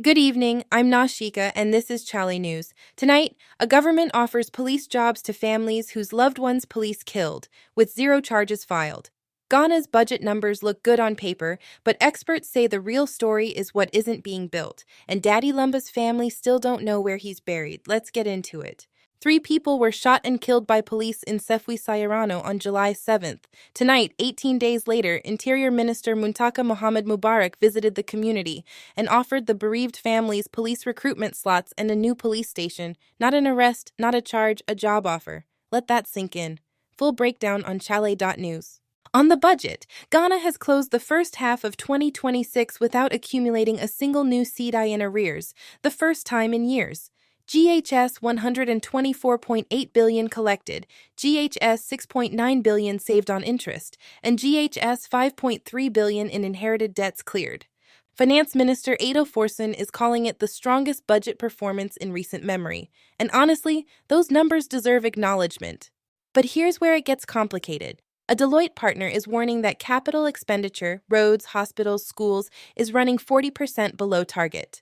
Good evening, I'm Nashika, and this is chale.news. Tonight, a government offers police jobs to families whose loved ones police killed, with zero charges filed. Ghana's budget numbers look good on paper, but experts say the real story is what isn't being built, and Daddy Lumba's family still don't know where he's buried. Let's get into it. 3 people were shot and killed by police in Sefwi Sayerano on July 7th. Tonight, 18 days later, Interior Minister Muntaka Mohamed Mubarak visited the community and offered the bereaved families police recruitment slots and a new police station. Not an arrest, not a charge, a job offer. Let that sink in. Full breakdown on chale.news. On the budget, Ghana has closed the first half of 2026 without accumulating a single new CDI in arrears, the first time in years. GHS 124.8 billion collected, GHS 6.9 billion saved on interest, and GHS 5.3 billion in inherited debts cleared. Finance Minister Ada Forson is calling it the strongest budget performance in recent memory, and honestly, those numbers deserve acknowledgement. But here's where it gets complicated. A Deloitte partner is warning that capital expenditure, roads, hospitals, schools, is running 40% below target.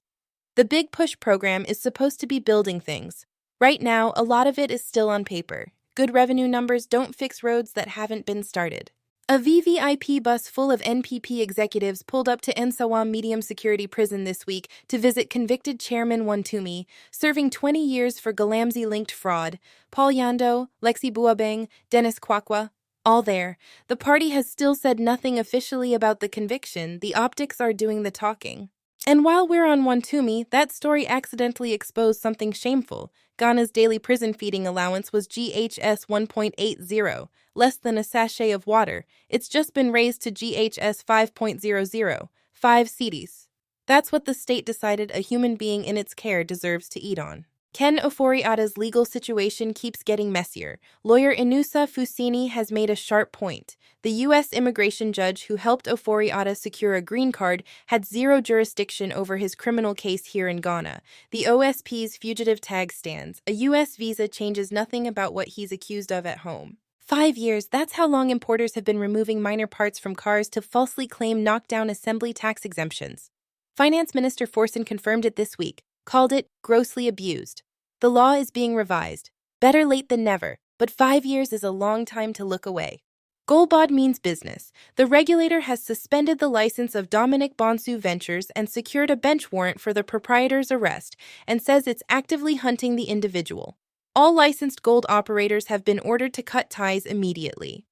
The Big Push program is supposed to be building things. Right now, a lot of it is still on paper. Good revenue numbers don't fix roads that haven't been started. A VVIP bus full of NPP executives pulled up to Nsawam medium-security prison this week to visit convicted Chairman Wontumi, serving 20 years for galamsey-linked fraud. Paul Yando, Lexi Buabeng, Dennis Kwakwa, all there. The party has still said nothing officially about the conviction. The optics are doing the talking. And while we're on Wontumi, that story accidentally exposed something shameful. Ghana's daily prison feeding allowance was GHS 1.80, less than a sachet of water. It's just been raised to GHS 5.00, 5 cedis. That's what the state decided a human being in its care deserves to eat on. Ken Ofori-Atta's legal situation keeps getting messier. Lawyer Inusa Fusini has made a sharp point. The U.S. immigration judge who helped Ofori-Atta secure a green card had zero jurisdiction over his criminal case here in Ghana. The OSP's fugitive tag stands. A U.S. visa changes nothing about what he's accused of at home. 5 years, that's how long importers have been removing minor parts from cars to falsely claim knockdown assembly tax exemptions. Finance Minister Forson confirmed it this week, called it grossly abused. The law is being revised. Better late than never, but 5 years is a long time to look away. GoldBod means business. The regulator has suspended the license of Dominic Bonsu Ventures and secured a bench warrant for the proprietor's arrest and says it's actively hunting the individual. All licensed gold operators have been ordered to cut ties immediately.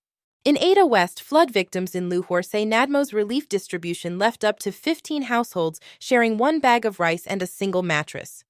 In Ada West, flood victims in Luhuor say NADMO's relief distribution left up to 15 households sharing 1 bag of rice and a single mattress.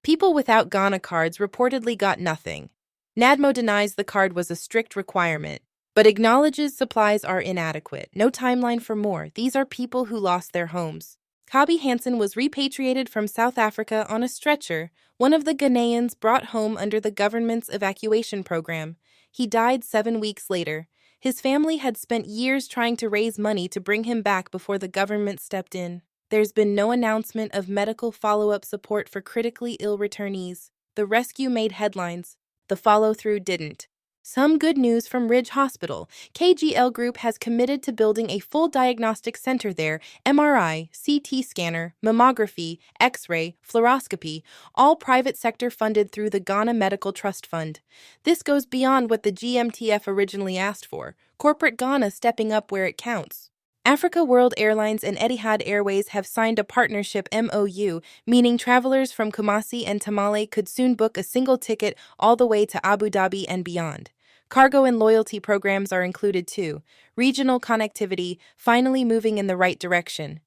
People without Ghana cards reportedly got nothing. NADMO denies the card was a strict requirement, but acknowledges supplies are inadequate. No timeline for more. These are people who lost their homes. Kabi Hansen was repatriated from South Africa on a stretcher, one of the Ghanaians brought home under the government's evacuation program. He died 7 weeks later. His family had spent years trying to raise money to bring him back before the government stepped in. There's been no announcement of medical follow-up support for critically ill returnees. The rescue made headlines. The follow-through didn't. Some good news from Ridge Hospital. KGL Group has committed to building a full diagnostic center there, MRI, CT scanner, mammography, X-ray, fluoroscopy, all private sector funded through the Ghana Medical Trust Fund. This goes beyond what the GMTF originally asked for, corporate Ghana stepping up where it counts. Africa World Airlines and Etihad Airways have signed a partnership MOU, meaning travelers from Kumasi and Tamale could soon book a single ticket all the way to Abu Dhabi and beyond. Cargo and loyalty programs are included too. Regional connectivity finally moving in the right direction.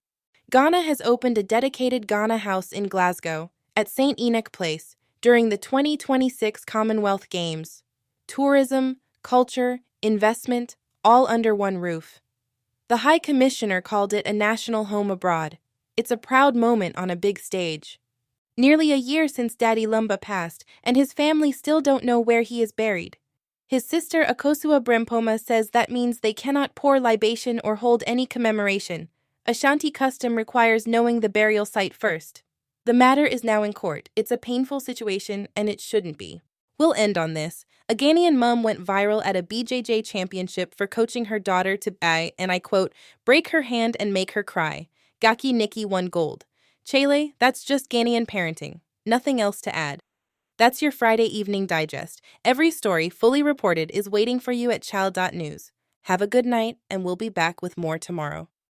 Ghana has opened a dedicated Ghana House in Glasgow, at St. Enoch Place, during the 2026 Commonwealth Games. Tourism, culture, investment, all under one roof. The High Commissioner called it a national home abroad. It's a proud moment on a big stage. Nearly a year since Daddy Lumba passed, and his family still don't know where he is buried. His sister Akosua Brempoma says that means they cannot pour libation or hold any commemoration. Ashanti custom requires knowing the burial site first. The matter is now in court. It's a painful situation, and it shouldn't be. We'll end on this. A Ghanaian mom went viral at a BJJ championship for coaching her daughter to, and I quote, break her hand and make her cry. Gaki Nikki won gold. Chale, that's just Ghanaian parenting. Nothing else to add. That's your Friday evening digest. Every story fully reported is waiting for you at chale.news. Have a good night, and we'll be back with more tomorrow.